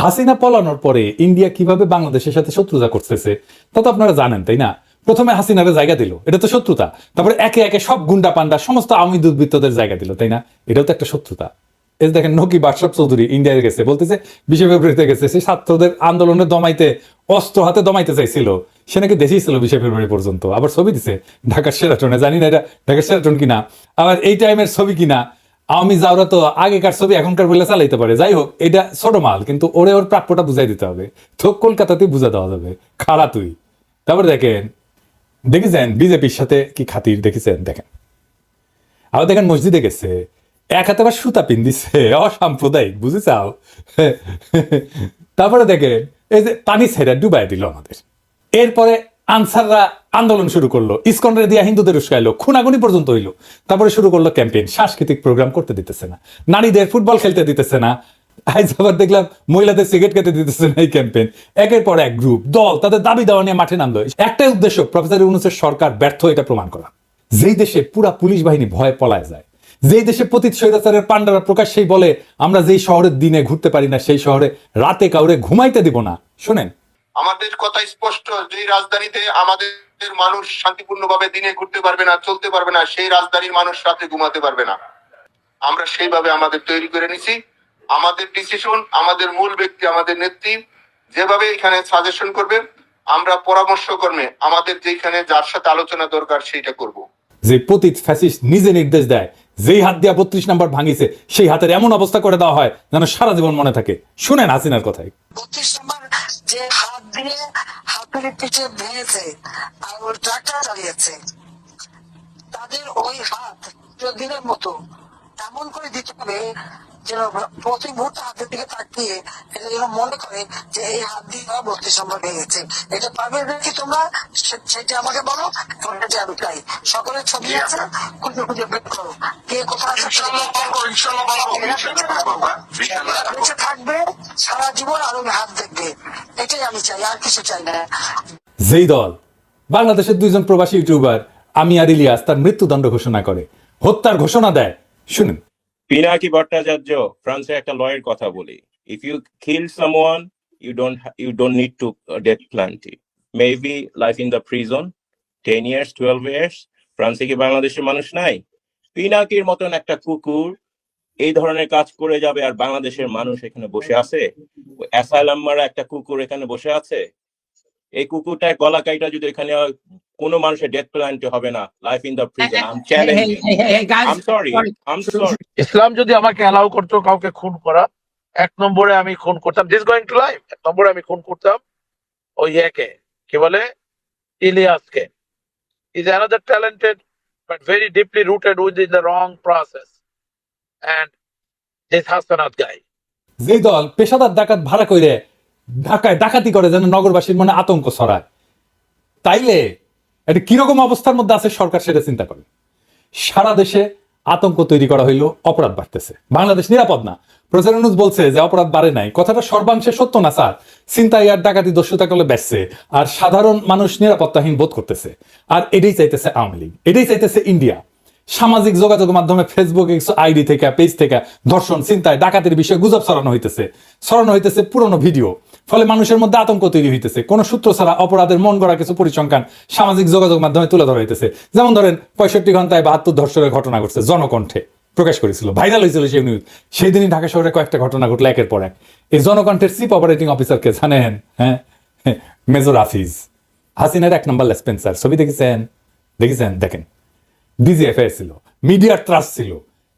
হাসিনা পলানোর পরে ইন্ডিয়া কিভাবে বাংলাদেশের সাথে শত্রুতা করতেছে তা তো আপনারা জানেন, তাই না? প্রথমে হাসিনারে জায়গা দিল, এটা তো শত্রুতা। তারপরে একে একে সব গুন্ডা পান্ডা সমস্ত আওয়ামী দুর্বৃত্তদের জায়গা দিল, তাই না? এটাও তো একটা শত্রুতা। এই দেখেন নকিব আশরাফ চৌধুরী ইন্ডিয়ায় গেছে, বলতেছে 20 ফেব্রুয়ারিতে গেছে, সে ছাত্রদের আন্দোলনে দমাইতে অস্ত্র হাতে দমাইতে চাইছিল, সে নাকি দেশেই ছিল 20 ফেব্রুয়ারি পর্যন্ত। আবার ছবি দিছে ঢাকার সেরাটনে, জানি না এটা ঢাকার সেরাটন কিনা, আবার এই টাইমের ছবি কিনা। আওয়ামী যাওরা তো আগেকার ছবি এখনকার বলে চালাইতে পারে, যাই হোক এটা ছোট মাল, কিন্তু ওরে ওর প্রাপ্যটা বুঝাই দিতে হবে। তো কলকাতাতেই বুঝা দেওয়া যাবে, খাড়া তুই। তারপরে দেখেছেন বিজেপির সাথে কি খাতির, দেখেছেন? দেখেন আবার দেখেন মসজিদে গেছে, এক হাতে আবার সুতা পিন দিচ্ছে, অসাম্প্রদায়িক, বুঝে চাও? তারপরে দেখেন এই যে পানি ছেড়ে ডুবাই দিল আমাদের। এরপরে আনসাররা আন্দোলন শুরু করলো, ইসকনরে দিয়া হিন্দুদের উস্কাইলো, খুনাগুনি পর্যন্ত হইলো। তারপরে শুরু করলো ক্যাম্পেইন, সাংস্কৃতিক প্রোগ্রাম করতে দিতেছে না, নারীদের ফুটবল খেলতে দিতেছে না, আজ আবার দেখলাম মহিলাদের সিগারেট খেতে দিতেছে না। এই ক্যাম্পেইন একের পর এক গ্রুপ দল তাদের দাবি দেওয়া নিয়ে মাঠে নামলো। একটাই উদ্দেশ্য, প্রফেসর ইউনূসের সরকার ব্যর্থ এটা প্রমাণ করা। যেই দেশে পুরা পুলিশ বাহিনী ভয়ে পলায় যায়, যেই দেশে পতিত স্বৈরাচারের পান্ডারা প্রকাশ্যেই বলে আমরা যেই শহরের দিনে ঘুরতে পারি না সেই শহরে রাতে কাউরে ঘুমাইতে দিব না। শোনেন, আমাদের কথা স্পষ্ট, যে রাজধানীতে আমাদের মানুষ শান্তিপূর্ণভাবে দিনে ঘুরতে পারবে না, চলতে পারবে না, সেই রাজধানীর মানুষ রাতে ঘুমাতে পারবে না। আমরা সেইভাবে আমাদের তৈরি করে নিছি। আমাদের ডিসিশন, আমাদের মূল ব্যক্তি, আমাদের নেত্রী যেভাবে এখানে সাজেশন করবে, আমরা পরামর্শ কর্মে আমাদের যেখানে যার সাথে আলোচনা দরকার সেইটা করব। যে পতিত ফ্যাসিস্ট নিজে নির্দেশ দেয়, যেই হাত দিয়া 32 নাম্বার ভাঙিছে সেই হাতের এমন অবস্থা করে দেওয়া হয় যেন সারা জীবন মনে থাকে। শুনেন হাসিনার কথাই। 32 নাম্বার যে হাত দিয়ে হাতুড়ি পিঠে ভেঙেছে আর ওই ট্রাক্টর চালিয়েছে, তাদের ওই হাত দিনের মতো এমন করে দিতে হবে যেন প্রতি মুহূর্তে হাতের দিকে তাকিয়ে এটা যেন মনে করে যে এই হাত দিয়ে 32 নম্বর ভেঙেছে। এটা পারবে নাকি তোমরা? সেটা আমাকে বলো, এটা আমি চাই। সকলের ছবি আছে, খুঁজে খুঁজে বের করো কে কোথায় বেঁচে থাকবে সারা জীবন আর ওই হাত দেখবে। এটাই আমি চাই, আর কিছু চাই না। যেই দল বাংলাদেশের 2জন প্রবাসী ইউটিউবার আমি আর ইলিয়াস তার মৃত্যুদণ্ড ঘোষণা করে, হত্যার ঘোষণা দেয়, শুনুন। পিনাকি ভট্টাচার্য ফ্রান্সের একটা লয়ের কথা বলি, if you kill someone you don't need to death penalty, maybe life in the prison 10 years 12 years। ফ্রান্সে কি বাংলাদেশের মানুষ নাই? পিনাকির মতন একটা কুকুর এই ধরনের কাজ করে যাবে আর বাংলাদেশের মানুষ এখানে বসে আছে? অ্যাসাইলাম মারা একটা কুকুর এখানে বসে আছে, এই কুকুরটার গলা কাইটা যদি এখানে কোনো মানুষের ডেথ পেনাল্টি হবে না, life in the prison. I am challenging, I am sorry. ইসলাম যদি আমাকে অ্যালাউ করতো কাউকে খুন করা, 1 নম্বরে আমি খুন করতাম, দিস গোয়িং টু লাইফ, 1 নম্বরে আমি খুন করতাম ওই একে, কি বলে, ইলিয়াসকে। Is another talented but very deeply rooted within the wrong process and this Hasanat guy. যেই দল পেশাদার ডাকাত ভাড়া করে ঢাকায় ডাকাতি করে যেন নগরবাসীর মনে আতঙ্ক ছড়ায়, তাইলে এটা কিরকম অবস্থার মধ্যে আছে সরকার সেটা চিন্তা করে। সারা দেশে আতঙ্ক তৈরি করা হইলো, অপরাধ বাড়তেছে, বাংলাদেশ নিরাপদ না। প্রফেসর ইউনূস বলছে যে অপরাধ বাড়ে নাই, কথাটা সর্বাংশে সত্য না স্যার। ছিনতাই আর ডাকাতি দস্যুতা করলে বেচছে, আর সাধারণ মানুষ নিরাপত্তাহীন বোধ করতেছে। আর এটাই চাইতেছে আওয়ামী লীগ, এটাই চাইতেছে ইন্ডিয়া। সামাজিক যোগাযোগ মাধ্যমে ফেসবুক আইডি থেকে পেজ থেকে ধর্ষণ ছিনতাই ডাকাতির বিষয়ে গুজব ছড়ানো হইতেছে পুরনো ভিডিও, ফলে মানুষের মধ্যে আতঙ্ক তৈরি হইতেছে। কোন সূত্র ছাড়া অপরাধের মন গড়া কিছু পরিসংখ্যান সামাজিক যোগাযোগ মাধ্যমে তুলে ধরা হইতেছে। যেমন ধরেন 65 ঘন্টায় 72 ধর্ষণের ঘটনা ঘটছে, জনকণ্ঠে প্রকাশ করেছিল, ভাইরাল হয়েছিল সেই নিউজ। সেই দিনই ঢাকা শহরে কয়েকটা ঘটনা ঘটলো একের পর এক। এই জনকণ্ঠের চিফ অপারেটিং অফিসারকে জানেন? হ্যাঁ, মেজর হাফিজ, হাসিনার 1 নম্বর লেসপেন্সার। ছবি দেখেছেন? দেখেন ডিজিএফআই ছিল, মিডিয়ার ট্রাস্ট ছিল,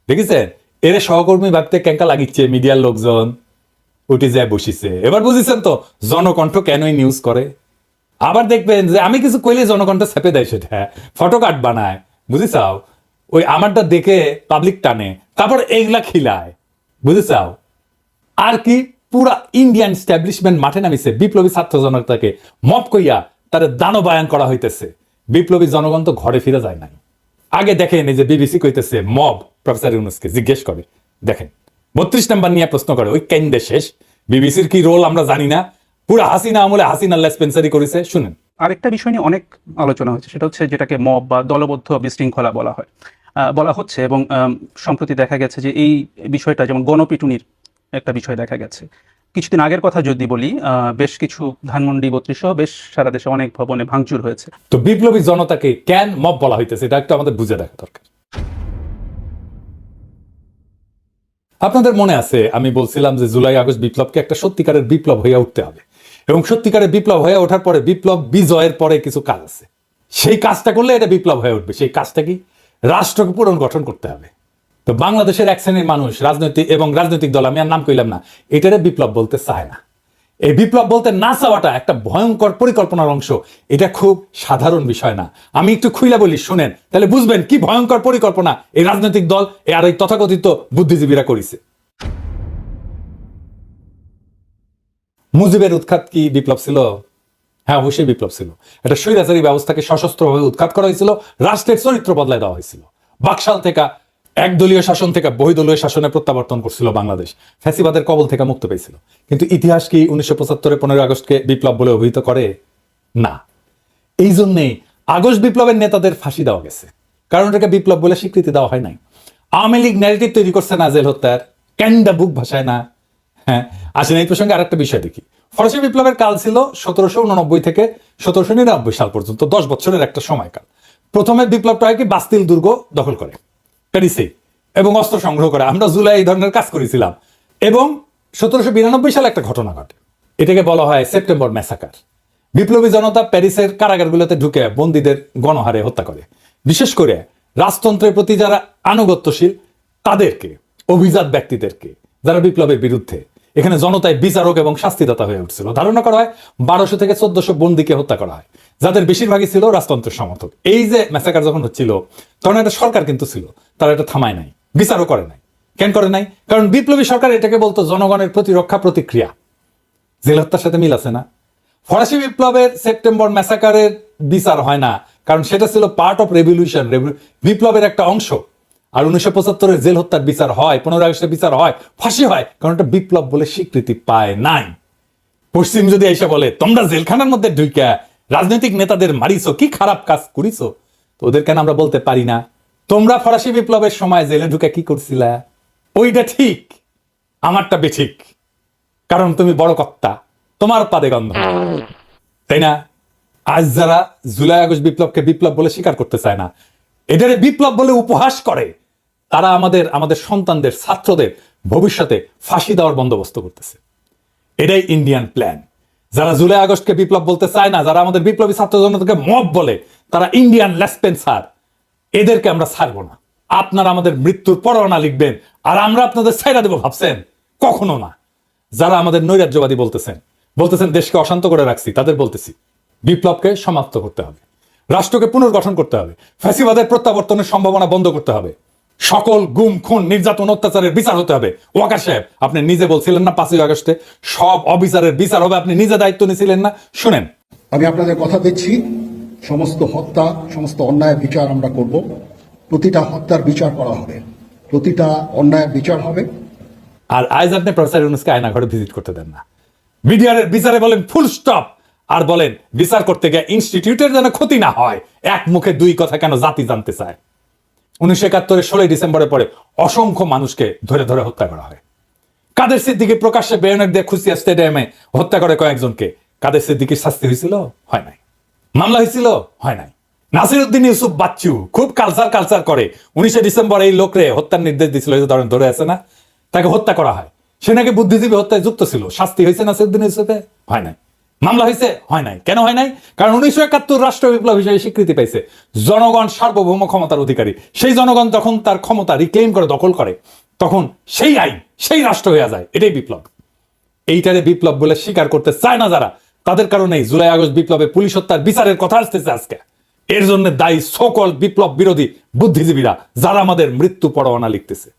দেখেছেন? এর সহকর্মী ভাবতে ক্যাঙ্কা লাগিচ্ছে মিডিয়ার লোকজন, উঠে যায় বসিছে। এবার বুঝেছেন তো জনকণ্ঠ কেনই নিউজ করে। আবার দেখবেন যে আমি কিছু কইলে জনকণ্ঠ ছেপে দেয়, সেটা ফটো কার্ড বানায়, বুঝেছাও? ওই আমারটা দেখে পাবলিক টানে, তারপর এইগুলা খিলায়, বুঝেছাও? আর কি পুরা ইন্ডিয়ান এস্টাবলিশমেন্ট মাঠে নামিছে, বিপ্লবী ছাত্র জনতাকে মব কইয়া তাদের দানবায়ন করা হইতেছে। বিপ্লবী জনগণ তো ঘরে ফিরে যায় নাই। আগে দেখেন এই যে বিবিসি কইতেছে মব প্রফেসর ইউনূসকে জিজ্ঞেস করে, দেখেন 32 নাম্বার নিয়ে প্রশ্ন করে, ওই কেন্দ্রে শেষ। বিবিসির কি রোল আমরা জানি না, পুরা হাসিনা আমলে হাসিনা লেসপেন্সারি করেছে। শুনেন, আরেকটা বিষয় নিয়ে অনেক আলোচনা হচ্ছে, সেটা হচ্ছে যেটাকে মব বা দলবদ্ধ বিশৃঙ্খলা বলা হচ্ছে, এবং সম্প্রতি দেখা গেছে যে এই বিষয়টা যেমন গণপিটুনির একটা বিষয় দেখা গেছে। কিছুদিন আগের কথা যদি বলি, বেশ কিছু ধানমন্ডি 32 সহ বেশ সারা দেশে অনেক ভবনে ভাঙচুর হয়েছে। তো বিপ্লবী জনতাকে কেন মব বলা হইতেছে এটা একটু আমাদের বুঝে দেখা দরকার। আপনাদের মনে আছে আমি বলছিলাম যে জুলাই আগস্ট বিপ্লবকে একটা সত্যিকারের বিপ্লব হয়ে উঠতে হবে, এবং সত্যিকারের বিপ্লব হয়ে ওঠার পরে বিপ্লব বিজয়ের পরে কিছু কাজ আছে, সেই কাজটা করলে এটা বিপ্লব হয়ে উঠবে। সেই কাজটা কি? রাষ্ট্রকে পুনর্গঠন করতে হবে। তো বাংলাদেশের এক শ্রেণীর মানুষ রাজনৈতিক দল, আমি আর নাম কইলাম না, এটারে বিপ্লব বলতে চায় না। এই বিপ্লব বলতে না চাওয়াটা একটা ভয়ঙ্কর পরিকল্পনার অংশ, এটা খুব সাধারণ বিষয় না। আমি একটু খুইলা বলি, শুনেন, তাহলে বুঝবেন কি ভয়ঙ্কর পরিকল্পনা এই রাজনৈতিক দল আর এই তথাকথিত বুদ্ধিজীবীরা করেছে। মুজিবের উৎখাত কি বিপ্লব ছিল? হ্যাঁ, অবশ্যই বিপ্লব ছিল। একটা স্বৈরাচারী ব্যবস্থাকে সশস্ত্রভাবে উৎখাত করা হয়েছিল, রাষ্ট্রের চরিত্র বদলায় দেওয়া হয়েছিল। বাকশাল থেকে একদলীয় শাসন থেকে বহুদলীয় শাসনে প্রত্যাবর্তন করছিল বাংলাদেশ, ফ্যাসিবাদের কবল থেকে মুক্ত পেয়েছিল। কিন্তু ইতিহাস কি 1975 15 আগস্টকে বিপ্লব বলে অভিহিত করে? না। এই জন্যেই আগস্ট বিপ্লবের নেতাদের ফাঁসি দেওয়া গেছে, কারণ এটাকে বিপ্লব বলে স্বীকৃতি দেওয়া হয় নাই। আওয়ামী লীগ ন্যারেটিভ তৈরি করছে না জেল হত্যার, ক্যান্ডা বুক ভাষায় না। হ্যাঁ, আসেন এই প্রসঙ্গে আরেকটা বিষয় দেখি। ফরাসি বিপ্লবের কাল ছিল 1789 থেকে 1799 সাল পর্যন্ত, 10 বছরের একটা সময়কাল। প্রথমে বিপ্লবটা হয় কি, বাস্তিল দুর্গ দখল করে প্যারিসে এবং অস্ত্র সংগ্রহ করে। আমরা জুলাই এই ধরনের কাজ করেছিলাম, এবং 1792 সালে একটা ঘটনা ঘটে, এটাকে বলা হয় সেপ্টেম্বর ম্যাসাকার। বিপ্লবী জনতা প্যারিসের কারাগারগুলোতে ঢুকে বন্দীদের গণহারে হত্যা করে, বিশেষ করে রাজতন্ত্রের প্রতি যারা আনুগত্যশীল তাদেরকে, অভিজাত ব্যক্তিদেরকে, যারা বিপ্লবের বিরুদ্ধে। এখানে জনতায় বিচারক এবং শাস্তিদাতা হয়ে উঠছিল। ধারণা করা হয় 1200 থেকে 1400 বন্দীকে হত্যা করা হয়, যাদের বেশিরভাগই ছিল রাজতন্ত্রের সমর্থক। এই যে ম্যাসাকার যখন হচ্ছিল, তখন একটা সরকার কিন্তু ছিল, তারা এটা থামায় নাই, বিচারও করে নাই। কেন করে নাই? কারণ বিপ্লবী সরকার এটাকে বলতো জনগণের প্রতিরক্ষা প্রতিক্রিয়া। জেল হত্যার সাথে মিল আছে না? ফরাসি বিপ্লবের সেপ্টেম্বর ম্যাসাকারের বিচার হয় না, কারণ সেটা ছিল পার্ট অফ রেভলিউশন, বিপ্লবের একটা অংশ। আর 1975 জেল হত্যার বিচার হয়, 15 আগস্টের বিচার হয়, ফাঁসি হয়, কারণ এটা বিপ্লব বলে স্বীকৃতি পায় নাই। পশ্চিম যদি এসে বলে তোমরা জেলখানার মধ্যে ঢুইকা রাজনৈতিক নেতাদের মারিছো, কি খারাপ কাজ করিছো, তো ওদের কেন আমরা বলতে পারি না তোমরা ফরাসি বিপ্লবের সময় জেলে ঢুকে কি করছিলা? ওইটা ঠিক, আমারটা বেঠিক, কারণ তুমি বড় কর্তা, তোমার পাদে গন্ধ, তাই না? আজ যারা জুলাই আগস্ট বিপ্লবকে বিপ্লব বলে স্বীকার করতে চায় না, এটারে বিপ্লব বলে উপহাস করে, তারা আমাদের সন্তানদের, ছাত্রদের ভবিষ্যতে ফাঁসি দেওয়ার বন্দোবস্ত করতেছে। এটাই ইন্ডিয়ান প্ল্যান। যারা জুলাই আগস্টকে বিপ্লব বলতে চায় না, যারা আমাদের বিপ্লবী ছাত্র জনতাকে মব বলে, তারা ইন্ডিয়ান লেসপেন্সার। এদেরকে আমরা ছাড়বো না। আপনারা আমাদের মৃত্যুর পরোয়ানা লিখবেন, আর আমরা আপনাদের ছাইড়া দেবো ভাবছেন? কখনো না। যারা আমাদের নৈরাজ্যবাদী বলতেছেন দেশকে অশান্ত করে রাখছি, তাদের বলতেছি বিপ্লবকে সমাপ্ত করতে হবে, রাষ্ট্রকে পুনর্গঠন করতে হবে, ফ্যাসিবাদের প্রত্যাবর্তনের সম্ভাবনা বন্ধ করতে হবে, সকল গুম খুন নির্যাতন অত্যাচারের বিচার হতে হবে। ওয়াকার সাহেব, আপনি নিজে বলছিলেন না 5ই আগস্টে সব অবিচারের বিচার হবে, আপনি নিজে দায়িত্ব নিয়েছিলেন না? শুনেন, আমি আপনাদের কথা দিচ্ছি, সমস্ত হত্যা, সমস্ত অন্যায়ের বিচার আমরা করব। প্রতিটা হত্যার বিচার করা হবে, প্রতিটা অন্যায়ের বিচার হবে। আর আজ আপনি প্রফেসর ইউনূসকে আয়নাঘরে ভিজিট করতে দেন না। বিডিআরের বিচারে বলেন ফুল স্টপ, আর বলেন বিচার করতে গিয়ে ইনস্টিটিউটের যেন ক্ষতি না হয়। এক মুখে দুই কথা কেন জাতি জানতে চায়? 1971 16 ডিসেম্বরের পরে অসংখ্য মানুষকে ধরে ধরে হত্যা করা হয়। কাদের সিদ্দিকী প্রকাশ্যে বেয়নেট দিয়ে খুশিয়া স্টেডিয়ামে হত্যা করে কয়েকজনকে। কাদের সিদ্দিকীর শাস্তি হয়েছিল? হয় নাই। মামলা হয়েছিল? হয় নাই। নাসিরউদ্দিন ইউসুফ বাচ্চু খুব কালচার করে, 19 ডিসেম্বর এই লোকরে হত্যার নির্দেশ দিয়েছিল, ধরে আছে না, তাকে হত্যা করা হয়। সে নাকি বুদ্ধিজীবী হত্যায় যুক্ত ছিল। শাস্তি হয়েছে নাসিরউদ্দিন ইউসুফে? হয় নাই। মামলা হয়েছে? হয় নাই। কেন হয় নাই? কারণ 1971 রাষ্ট্র বিপ্লব হিসেবে স্বীকৃতি পাইছে। জনগণ সার্বভৌম ক্ষমতার অধিকারী। সেই জনগণ যখন তার ক্ষমতা রিক্লেম করে, দখল করে, তখন সেই আইন, সেই রাষ্ট্র হয়ে যায়। এটাই বিপ্লব। এইটারে বিপ্লব বলে স্বীকার করতে চায় না যারা, তাদের কারণেই জুলাই আগস্ট বিপ্লবে পুলিশ হত্যার বিচারের কথা আসতেছে আজকে। এর জন্য দায়ী সকল বিপ্লব বিরোধী বুদ্ধিজীবীরা, যারা আমাদের মৃত্যু পরোয়ানা লিখতেছে।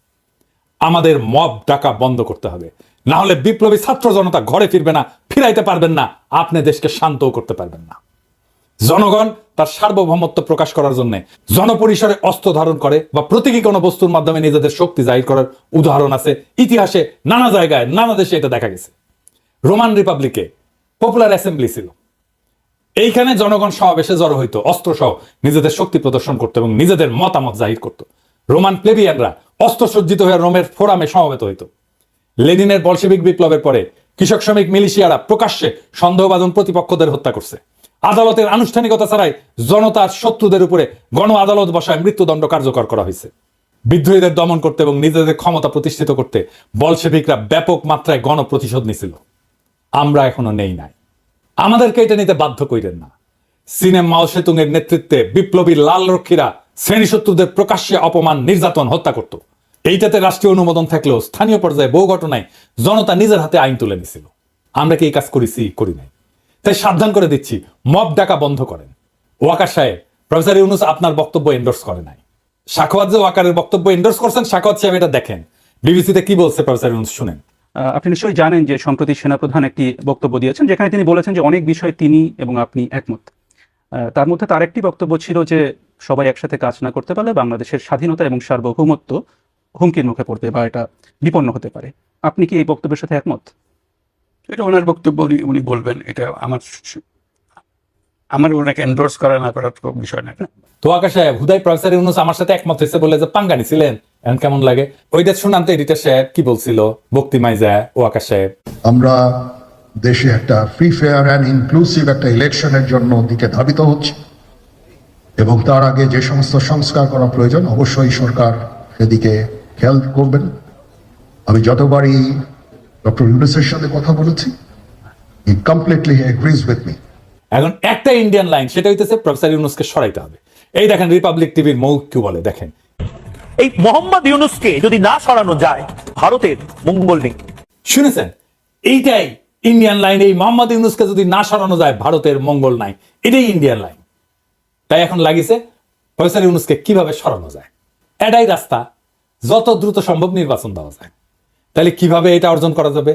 আমাদের মব ডাকা বন্ধ করতে হবে, না হলে বিপ্লবী ছাত্র জনতা ঘরে ফিরবে না, ফিরাইতে পারবেন না, আপনি দেশকে শান্তও করতে পারবেন না। জনগণ তার সার্বভৌমত্ব প্রকাশ করার জন্য জনপরিসরে অস্ত্র ধারণ করে বা প্রতীকী কোনো বস্তুর মাধ্যমে নিজেদের শক্তি জাহির করার উদাহরণ আছে ইতিহাসে, নানা জায়গায়, নানা দেশে এটা দেখা গেছে। রোমান রিপাবলিকে পপুলার অ্যাসেম্বলি ছিল, এইখানে জনগণ সমাবেশে জড়ো হইতো, অস্ত্র সহ নিজেদের শক্তি প্রদর্শন করতো এবং নিজেদের মতামত জাহির করত। রোমান প্লেবিয়ানরা অস্ত্র সজ্জিত হয়ে রোমের ফোরামে সমবেত হইতো। লেনিনের বলশেবিক বিপ্লবের পরে কৃষক শ্রমিক মিলিশিয়ারা প্রকাশ্যে সন্দেহভাজন প্রতিপক্ষদের হত্যা করছে। আদালতের আনুষ্ঠানিকতা ছাড়াই জনতার শত্রুদের উপরে গণ আদালত বসায় মৃত্যুদণ্ড কার্যকর করা হয়েছে। বিদ্রোহীদের দমন করতে এবং নিজেদের ক্ষমতা প্রতিষ্ঠিত করতে বলশেভিকরা ব্যাপক মাত্রায় গণপ্রতিশোধ নিছিল। আমরা এখনো নেই নাই, আমাদেরকে এটা নিতে বাধ্য কইরেন না। সিনেম মাও সেতুং এর নেতৃত্বে বিপ্লবী লাল রক্ষীরা শ্রেণীশত্রুদের প্রকাশ্যে অপমান, নির্যাতন, হত্যা করত। এইটাতে রাষ্ট্রীয় অনুমোদন থাকলেও স্থানীয় পর্যায়ে বহু ঘটনায় জনতা নিজের হাতে আইন তুলে নিছিল। আমরা কি এই কাজ করেছি? করি নাই। তাই সাবধান করে দিচ্ছি, মব ডাকা বন্ধ করেন। ওয়াকার সাহেব, প্রফেসর ইউনূস আপনার বক্তব্য এন্ডোর্স করে নাই। সাখাওয়াত যে ওয়াকারের বক্তব্য এন্ডোর্স করছেন, সাখাওয়াত সাহেব এটা দেখেন, বিবিসিতে কি বলছে প্রফেসর ইউনূস শুনেন। আপনি নিশ্চয়ই জানেন যে সম্প্রতি সেনাপ্রধান একটি বক্তব্য দিয়েছেন, যেখানে তিনি বলেছেন যে অনেক বিষয়ে তিনি এবং আপনি একমত। তার মধ্যে তার একটি বক্তব্য ছিল যে সবাই একসাথে কাজ না করতে পারলে বাংলাদেশের স্বাধীনতা এবং সার্বভৌমত্ব হুমকির মুখে পড়বে বা এটা বিপন্ন হতে পারে। আপনি কি এই বক্তব্যের সাথে একমত? এটা ওনার বক্তব্য, উনি বলবেন। এটা আমার ওনাকে এন্ডোর্স করা না করার তো বিষয় না। তো ওয়াকার সাহেব, হুদাই প্রফেসর ইউনূস আমার সাথে একমত হয়েছে বলে যে পাঙ্গা নিছিলেন, এখন কেমন লাগে? ওইটা শুনান তো এডিটর সাহেব কি বলছিল বক্তিমায় যায় ওয়াকার সাহেব। আমরা দেশে একটা ফ্রি ফেয়ার অ্যান্ড ইনক্লুসিভ একটা ইলেকশনের জন্য দিকে ধাবিত হচ্ছে, এবং তার আগে যে সমস্ত সংস্কার করা প্রয়োজন অবশ্যই সরকার সেদিকে খেয়াল করবেন। আমি যতবারই ডক্টর ইউনূসের সাথে কথা বলেছি, হি কমপ্লিটলি এগ্রিজ উইথ মি। এখন একটা ইন্ডিয়ান লাইন, সেটা হইতেছে প্রফেসর ইউনূসকে সরাইতে হবে। এই দেখেন রিপাবলিক টিভির মৌখ কি বলে, দেখেন। এই মোহাম্মদ ইউনূসকে যদি না সরানো যায়, ভারতের মঙ্গল নেই। শুনেছেন, এইটাই ইন্ডিয়ান লাইন। এই মোহাম্মদ ইউনূসকে যদি না সরানো যায়, ভারতের মঙ্গল নাই। এটাই ইন্ডিয়ান লাইন। তাই এখন লাগিছে প্রফেসর ইউনূসকে কিভাবে সরানো যায়, এটাই রাস্তা। যত দ্রুত সম্ভব নির্বাচন দেওয়া যায়। তাহলে কিভাবে এটা অর্জন করা যাবে?